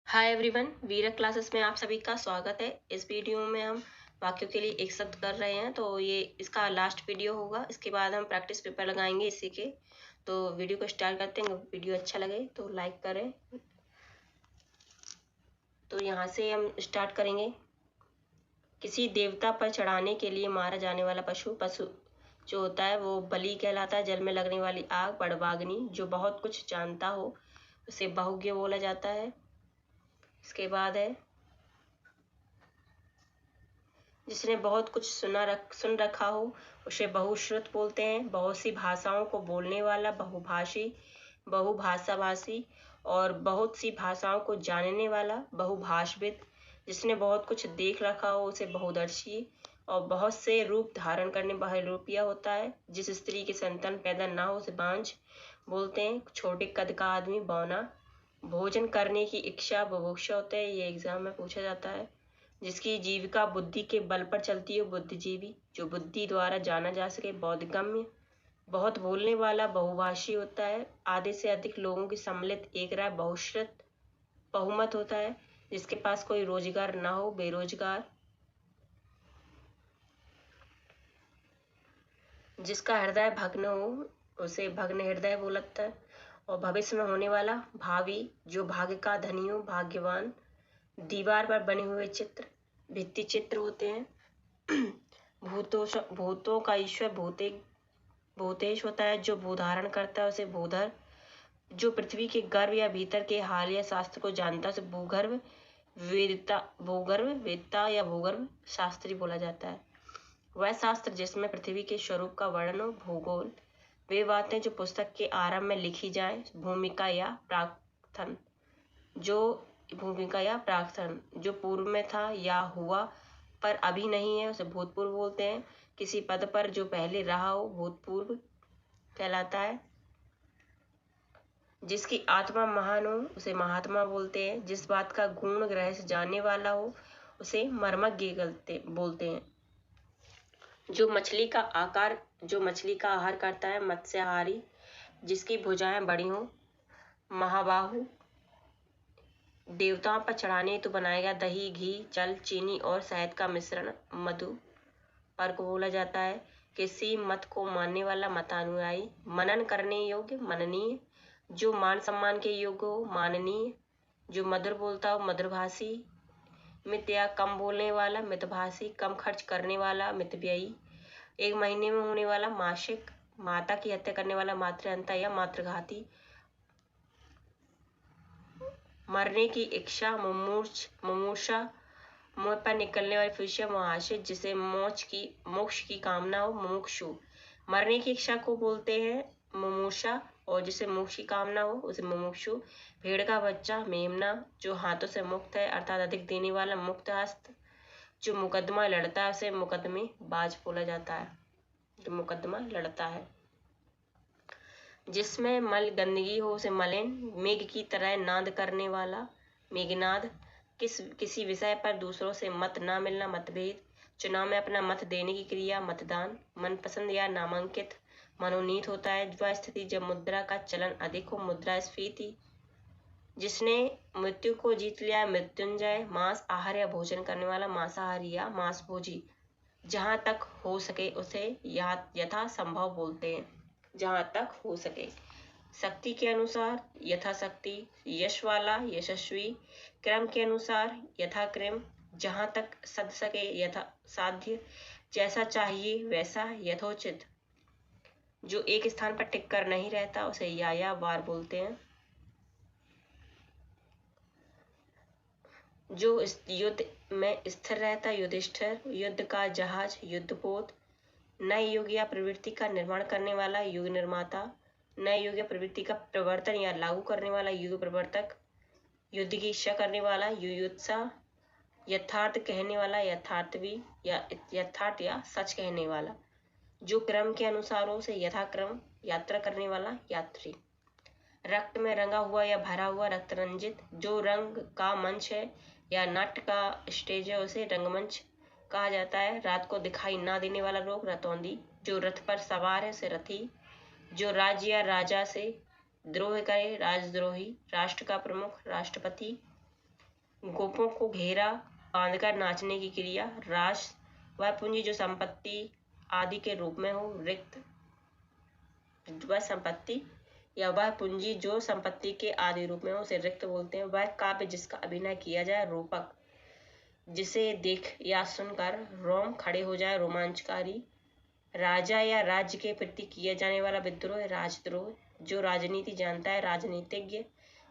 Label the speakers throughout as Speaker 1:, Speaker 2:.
Speaker 1: Hi everyone, वीरक classes में आप सभी का स्वागत है। इस वीडियो में हम वाक्यों के लिए एक शब्द कर रहे हैं, तो ये इसका लास्ट वीडियो होगा। इसके बाद हम प्रैक्टिस पेपर लगाएंगे इसी के। तो वीडियो को स्टार्ट करते हैं। वीडियो अच्छा लगे तो लाइक करें। तो यहाँ से हम स्टार्ट करेंगे। किसी देवता पर चढ़ाने के लिए मारा जाने वाला पशु जो होता है वो बलि कहलाता है। जल में लगने वाली आग बड़वाग्नि, जो बहुत कुछ जानता हो उसे बहुज्ञ बोला जाता है। इसके बाद है जिसने बहुत कुछ सुन रखा हो उसे बहुश्रुत बोलते हैं। बहुत सी भाषाओं को बोलने वाला बहुभाषी, बहुभाषाभाषी और बहुत सी भाषाओं को जानने वाला बहुभाषविद। जिसने बहुत कुछ देख रखा हो उसे बहुदर्शी और बहुत से रूप धारण करने बहुरूपिया होता है। जिस स्त्री की संतान पैदा ना हो उसे बांझ बोलते हैं। छोटे कद का आदमी बौना। भोजन करने की इच्छा बुभुक्षा होता है। ये एग्जाम में पूछा जाता है। जिसकी जीविका बुद्धि के बल पर चलती है बुद्धिजीवी। जो बुद्धि द्वारा जाना जा सके बोधगम्य। बहुत बोलने वाला बहुभाषी होता है। आधे से अधिक लोगों की सम्मिलित एक राय बहुश्रुत बहुमत होता है। जिसके पास कोई रोजगार ना हो बेरोजगार। जिसका हृदय भग्न हो उसे भग्न हृदय बोलता है। और भविष्य में होने वाला भावी। जो भाग्य का धनी हो भाग्यवान। दीवार पर बने हुए चित्र भित्ति चित्र होते हैं। भूतों का ईश्वर भूतेश होता है। जो भूधारण करता है उसे भूधर। जो पृथ्वी के गर्भ या भीतर के हाल या शास्त्र को जानता है उसे भूगर्भ वेदता या भूगर्भ शास्त्री बोला जाता है। वह शास्त्र जिसमें पृथ्वी के स्वरूप का वर्णन हो भूगोल। वे बातें जो पुस्तक के आरंभ में लिखी जाए भूमिका या प्राक्तन। जो पूर्व में था या हुआ पर अभी नहीं है उसे भूतपूर्व बोलते हैं। किसी पद पर जो पहले रहा हो भूतपूर्व कहलाता है। जिसकी आत्मा महान हो उसे महात्मा बोलते हैं। जिस बात का गुण रहस्य जानने वाला हो उसे मर्मज्ञ बोलते हैं। जो मछली का आहार करता है मत्स्याहारी। जिसकी भुजाएं बड़ी हो महाबाहु। देवताओं पर चढ़ाने तो बनाया गया दही घी जल चीनी और शहद का मिश्रण मधु पर को बोला जाता है। किसी मत को मानने वाला मतानुयायी। मनन करने योग्य मननीय। जो मान सम्मान के योग्य हो माननीय। जो मधुर बोलता हो मधुरभाषी। मित या कम बोलने वाला मितभाषी। कम खर्च करने वाला मितव्ययी। एक महीने में होने वाला मासिक। माता की हत्या करने वाला मातृहंता या मातृघाती। मरने की इच्छा मुमूर्षा। मुंह पर निकलने वाली फुस्या मुहाशिर। जिसे मोक्ष की कामना हो मुमुक्षु। मरने की इच्छा को बोलते हैं मुमूर्षा और जिसे मोक्ष की कामना हो उसे मुमुक्षु। भेड़ का बच्चा मेमना। जो हाथों से मुक्त है अर्थात अधिक देने वाला मुक्त हस्त। जो मुकदमा लड़ता है उसे मुकदमे बाज बोला जाता है। जो मुकदमा लड़ता है। जिसमें मल गंदगी हो उसे मलिन। मेघ की तरह नाद करने वाला मेघनाद। किसी विषय पर दूसरों से मत ना मिलना मतभेद। चुनाव में अपना मत देने की क्रिया मतदान। मनपसंद या नामांकित मनोनीत होता है वह स्थिति जब मुद्रा का चलन अधिक हो मुद्रास्फीति। जिसने मृत्यु को जीत लिया मृत्युंजय। मांस आहार या भोजन करने वाला मांसाहारी या मांसभोजी। जहां तक हो सके उसे यथा संभव बोलते हैं। जहां तक हो सके। शक्ति के अनुसार यथाशक्ति। यश वाला यशस्वी। क्रम के अनुसार यथाक्रम। जहां तक सद सके यथा साध्य। जैसा चाहिए वैसा यथोचित। जो एक स्थान पर टिक कर नहीं रहता उसे या वार बोलते हैं। जो युद्ध में स्थिर रहता युधिष्ठिर। युद्ध का जहाज युद्धपोत। नए युग या प्रवृत्ति का निर्माण करने वाला युग निर्माता। नए युग या प्रवृत्ति का प्रवर्तन या लागू करने वाला युग प्रवर्तक। युद्ध की इच्छा करने वाला युयुत्सा। यथार्थ कहने वाला यथार्थवी या यथार्थ या सच कहने वाला। जो क्रम के अनुसार हो उसे यथाक्रम यात्रा करने वाला यात्री। रक्त में रंगा हुआ या भरा हुआ रक्त रंजित। जो रंग का मंच है या नाट्य का स्टेज है उसे रंगमंच कहा जाता है। रात को दिखाई ना देने वाला रोग रतौंदी। जो रथ पर सवार है उसे रथी। जो राज्य या राजा से द्रोह करे राजद्रोही। राष्ट्र का प्रमुख राष्ट्रपति। गोपों को घेरा बांधकर नाचने की क्रिया। रास वह पूंजी जो संपत्ति आदि के रूप में हो। रिक्त वह संपत्ति या वह पूंजी जो संपत्ति के आदि रूप में हो, उसे रिक्त बोलते हैं। वह काव्य जिसका अभिनय किया जाए। रूपक जिसे देख या सुनकर रोम खड़े हो जाए, रोमांचकारी। राजा या राज्य के प्रति किया जाने वाला विद्रोह, राजद्रोह। जो राजनीति जानता है, राजनीतिज्ञ।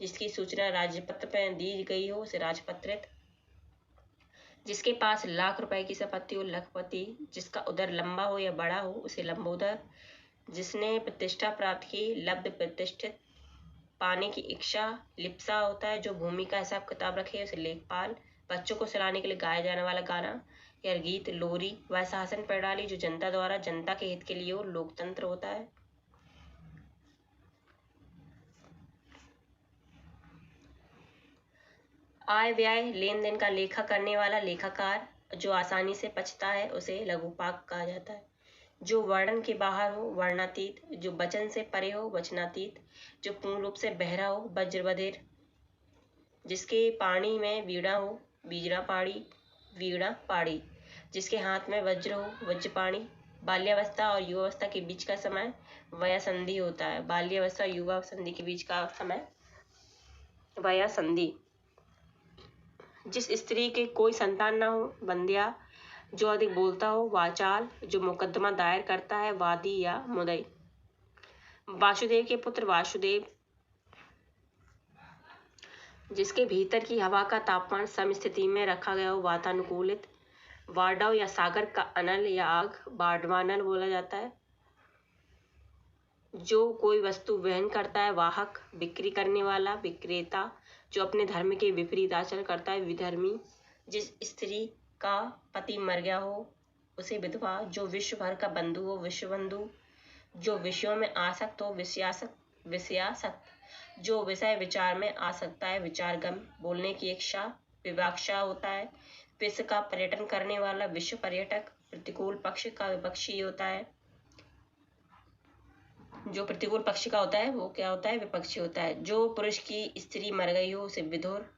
Speaker 1: जिसकी सूचना राजपत्र पर दी गई हो, उसे राजपत्रित। जिसके पास लाख रुपए की संपत्ति हो, लखपति। जिसका उदर लंबा हो या बड़ा हो, उसे लंबोदर। जिसने प्रतिष्ठा प्राप्त की, लब्ध प्रतिष्ठित। पाने की इच्छा, लिप्सा होता है। जो भूमि का हिसाब किताब रखे, उसे लेखपाल। बच्चों को सुलाने के लिए गाया जाने वाला गाना या गीत, लोरी। वह शासन प्रणाली जो जनता द्वारा जनता के हित के लिए हो, लोकतंत्र होता है। आय व्यय लेन देन का लेखा करने वाला, लेखाकार। जो आसानी से पचता है, उसे लघुपाक कहा जाता है। जो वर्णन के बाहर हो, वर्णातीत। जो वचन से परे हो, वचनातीत। जो पूर्ण रूप से बहरा हो, वज्र बधिर। जिसके पाणी में वीणा हो, वीणा पाणी, वीणा पाणी। जिसके हाथ में वज्र हो, वज्रपाणी। बाल्यावस्था और युवावस्था के बीच का समय वयसंधि होता है। बाल्यावस्था और युवा संधि के बीच का समय वयसंधि। जिस स्त्री के कोई संतान न हो, बंध्या। जो अधिक बोलता हो, वाचाल। जो मुकदमा दायर करता है, वादी या मुदई। वासुदेव के पुत्र वासुदेव। जिसके भीतर की हवा का तापमान समस्थिति में रखा गया हो, वातानुकूलित। वाडव या सागर का अनल या आग, बाडवानल बोला जाता है। जो कोई वस्तु वहन करता है, वाहक। बिक्री करने वाला, विक्रेता। जो अपने धर्म के विपरीत आचरण करता है, विधर्मी। जिस स्त्री का पति मर गया हो, उसे विधवा। जो विश्व भर का बंधु हो, विश्वबंधु। जो विषयों में आसक्त हो, विषयासक्त। जो विषय विचार में आ सकता है, विचारगम। बोलने की इच्छा, विवक्षा होता है। विश्व का पर्यटन करने वाला, विश्व पर्यटक। प्रतिकूल पक्ष का विपक्षी होता है। जो प्रतिकूल पक्ष का होता है, वो क्या होता है, विपक्षी होता है। जो पुरुष की स्त्री मर गई हो, उसे विधुर।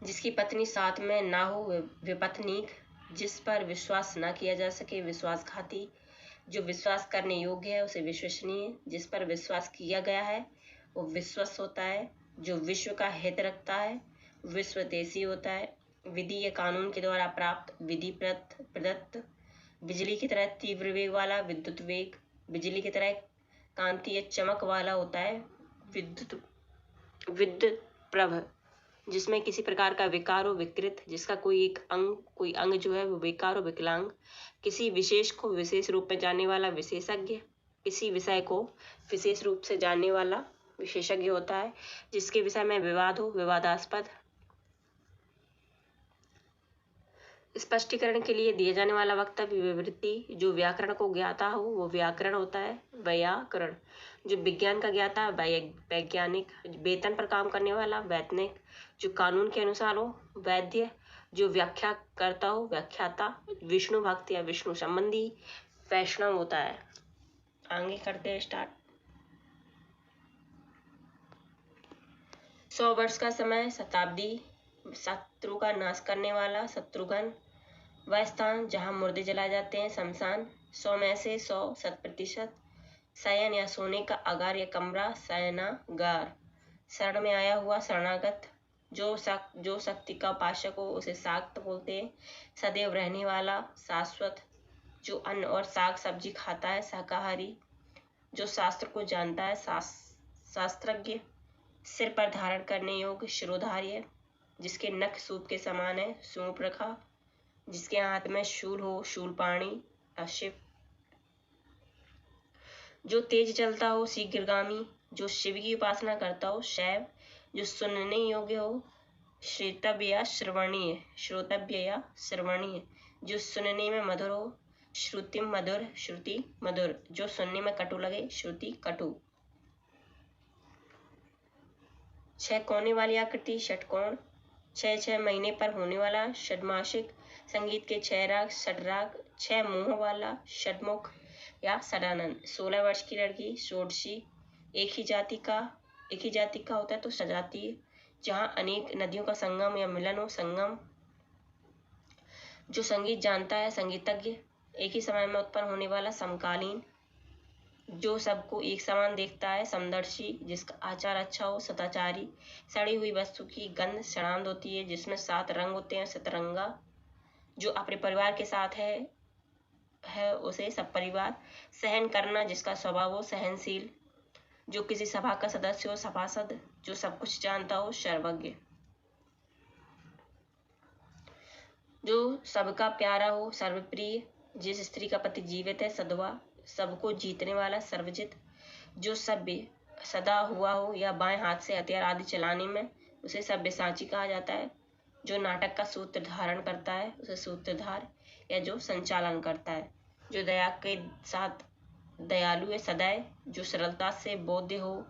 Speaker 1: जिसकी पत्नी साथ में ना हो, विपत्नीक। जिस पर विश्वास न किया जा सके, विश्वासघाती। जो विश्वास करने योग्य है, उसे विश्वसनीय। जिस पर विश्वास किया गया है, वो विश्वस्त होता है। जो विश्व का हित रखता है, विश्वदेशी होता है। विधि या कानून के द्वारा प्राप्त, विधि प्रदत्त। बिजली की तरह तीव्र वेग वाला, विद्युत वेग। बिजली की तरह कांति या चमक वाला होता है, विद्युत प्रभ। जिसमें किसी प्रकार का विकार हो, विकृत। जिसका कोई अंग जो है वो विकार हो, विकलांग। किसी विशेष को विशेष रूप में जानने वाला, विशेषज्ञ। किसी विषय को विशेष रूप से जानने वाला विशेषज्ञ होता है। जिसके विषय में विवाद हो, विवादास्पद। स्पष्टीकरण के लिए दिया जाने वाला वक्तव्य, विवृत्ति। जो व्याकरण को ज्ञाता हो, वो व्याकरण होता है, व्याकरण। जो विज्ञान का ज्ञाता है, वैज्ञानिक। वेतन पर काम करने वाला, वैतनिक। जो कानून के अनुसार हो, वैद्य। जो व्याख्या करता हो, व्याख्याता। विष्णु भक्त या विष्णु संबंधी, वैष्णव होता है। आगे करते हैं स्टार्ट। 100 वर्ष का समय, शताब्दी। शत्रु का नाश करने वाला, शत्रुघ्न। वह स्थान जहाँ मुर्दे जलाए जाते हैं, शमशान। 100 में से 100, 100%। शयन या सोने का अगार या कमरा, शयनागार। शरण में आया हुआ, शरणागत। जो शक्ति का उपासक हो, उसे शाक्त बोलते हैं। सदैव रहने वाला, शाश्वत। जो अन्न और साग सब्जी खाता है, शाकाहारी। जो शास्त्र को जानता है, शास्त्रज्ञ। सिर पर धारण करने योग्य, शिरोधार्य। जिसके नख सूप के समान है, सूप रखा। जिसके हाथ में शूल हो, शूलपाणी, शिव। जो तेज चलता हो, शीघ्रगामी। जो शिव की उपासना करता हो, शैव। जो सुनने योग्य हो, श्रोतव्य या श्रवणीय, श्रोतव्य या श्रवणीय। जो सुनने में मधुर हो, श्रुति मधुर, श्रुति मधुर। जो सुनने में कटु लगे, श्रुति कटु। 6 कोने वाली आकृति, षटकोण। 6 महीने पर होने वाला, षड्मासिक। संगीत के 6 राग, षड्राग। 6 मुंह वाला, षड्मुख या षडानन। 16 वर्ष की लड़की, षोडशी। एक ही जाति का एक ही जाति का होता है तो सजातीय। जहाँ अनेक नदियों का संगम या मिलन हो, संगम। जो संगीत जानता है, संगीतज्ञ। एक ही समय में उत्पन्न होने वाला, समकालीन। जो सबको एक समान देखता है, समदर्शी। जिसका आचार अच्छा हो, सदाचारी। सड़ी हुई वस्तु की गंध सड़ांध होती है, जिसमें 7 रंग होते हैं, सतरंगा। जो अपने परिवार के साथ है उसे सपरिवार। सहन करना, जिसका स्वभाव हो सहनशील। जो किसी सभा का सदस्य हो, सभासद। जो सब कुछ जानता हो, सर्वज्ञ। जो सबका प्यारा हो, सर्वप्रिय। जिस स्त्री का पति जीवित है, सधवा। सबको जीतने वाला, सर्वजित। जो सभ्य सदा हुआ हो या बाएं हाथ से हथियार आदि चलाने में, उसे सभ्यसाची कहा जाता है। जो नाटक का सूत्र धारण करता है, उसे सूत्रधार या जो संचालन करता है। जो दया के साथ दयालु है, सदैव। जो सरलता से बोध्य हो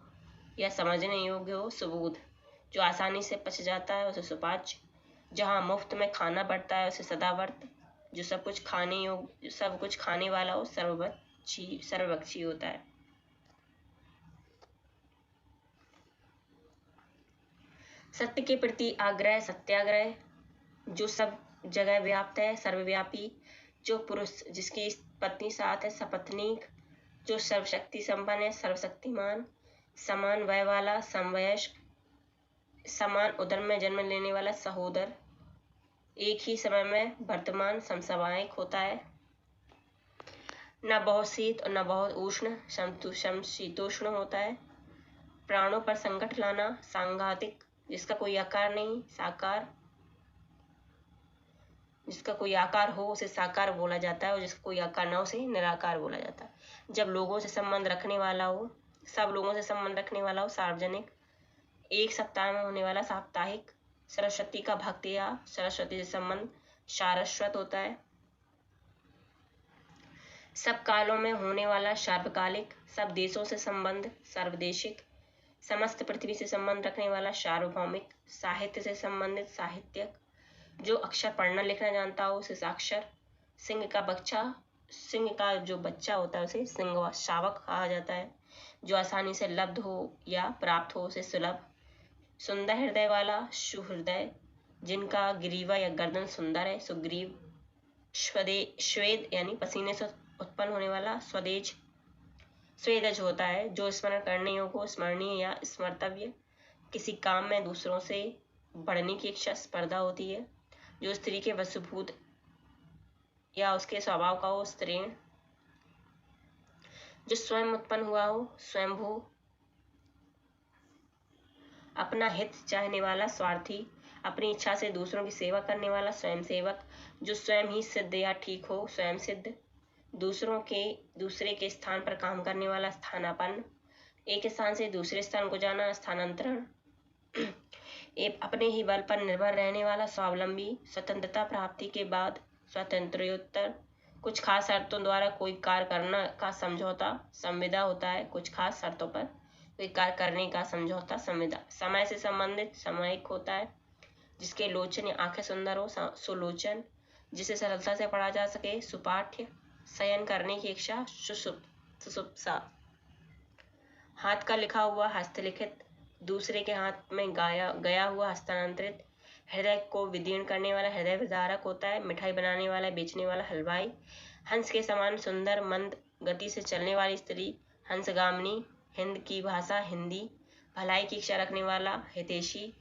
Speaker 1: या समझने योग्य हो, सुबोध। जो आसानी से पच जाता है, उसे सुपाच्य। जहाँ मुफ्त में खाना पड़ता है, उसे सदावर्त। जो सब कुछ खाने वाला हो, सर्वभक्षी होता है। सत्य के प्रति आग्रह, सत्याग्रह। जो सब जगह व्याप्त है, सर्वव्यापी। जो पुरुष जिसकी पत्नी साथ है, सपत्नीक। जो सर्वशक्ति संपन्न है, सर्वशक्तिमान। समान वय वाला, समवयस्क। समान उदर में जन्म लेने वाला, सहोदर। एक ही समय में वर्तमान, समसामयिक होता है। न बहुत शीत और न बहुत उष्ण, समशीतोष्ण होता है। प्राणों पर संकट लाना, सांघातिक। जिसका कोई आकार नहीं, साकार। जिसका कोई आकार हो उसे साकार बोला जाता है, और जिसका कोई आकार न हो उसे निराकार बोला जाता है। जब लोगों से संबंध रखने वाला हो, सब लोगों से संबंध रखने वाला हो, सार्वजनिक। एक सप्ताह में होने वाला, साप्ताहिक। सरस्वती का भक्त या सरस्वती से संबंध, सारस्वत होता है। सब कालों में होने वाला, सार्वकालिक। सब देशों से संबंध, सार्वदेशिक। समस्त पृथ्वी से संबंध रखने वाला, सार्वभौमिक। साहित्य से संबंधित, साहित्यक। जो अक्षर पढ़ना लिखना जानता हो उसे साक्षर। सिंह का जो बच्चा होता है उसे सिंह शावक कहा जाता है। जो आसानी से लब्ध हो या प्राप्त हो उसे सुलभ। सुंदर हृदय वाला, सुहृदय। जिनका ग्रीवा या गर्दन सुंदर है, सुग्रीव। श्वेद यानी पसीने से उत्पन्न होने वाला, स्वदेज। स्वेदज होता है जो स्मरण करने योग्य हो, स्मरणीय या स्मर्तव्य। किसी काम में दूसरों से बढ़ने की इच्छा, स्पर्धा होती है। जो स्त्री के वशभूत या उसके स्वभाव का हो, स्त्रीण। जो स्वयं उत्पन्न हुआ हो, स्वयंभू। अपना हित चाहने वाला, स्वार्थी। अपनी इच्छा से दूसरों की सेवा करने वाला, स्वयंसेवक। जो स्वयं ही सिद्ध या ठीक हो, स्वयं सिद्ध। दूसरे के स्थान पर काम करने वाला, स्थानापन्न। एक स्थान से दूसरे स्थान को जाना, स्थानांतरण। अपने ही बल पर निर्भर रहने वाला, स्वावलंबी। स्वतंत्रता प्राप्ति के बाद, स्वातंत्र्योत्तर। कुछ खास शर्तों द्वारा कोई कार्य करना का समझौता, संविदा होता है। कुछ खास शर्तों पर कोई कार्य करने का समझौता, संविदा। समय से संबंधित, सामयिक होता है। जिसके लोचन या आंखें सुंदर हो, सुलोचन। जिसे सरलता से पढ़ा जा सके, सुपाठ्य। शयन करने की इच्छा, सुषुप्सा। हाथ का लिखा हुआ, हस्तलिखित। दूसरे के हाथ में गया हुआ, हस्तांतरित। हृदय को विदीर्ण करने वाला, हृदय विदारक होता है। मिठाई बनाने वाला, बेचने वाला, हलवाई। हंस के समान सुंदर, मंद गति से चलने वाली स्त्री, हंसगामिनी। हिंद की भाषा, हिंदी। भलाई की इच्छा रखने वाला, हितैषी।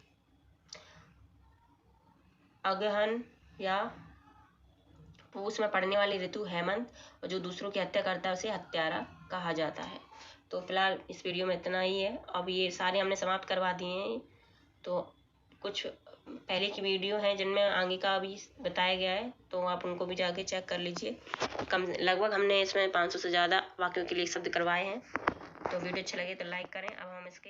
Speaker 1: अगहन या पूस में पड़ने वाली ऋतु, हेमंत। और जो दूसरों की हत्या करता है उसे हत्यारा कहा जाता है। तो फिलहाल इस वीडियो में इतना ही है। अब ये सारे हमने समाप्त करवा दिए हैं। तो कुछ पहले की वीडियो हैं जिनमें आगे का भी बताया गया है, तो आप उनको भी जाके चेक कर लीजिए। लगभग हमने इसमें 500 से ज़्यादा वाक्यों के लिए शब्द करवाए हैं। तो वीडियो अच्छा लगे तो लाइक करें। अब हम इसके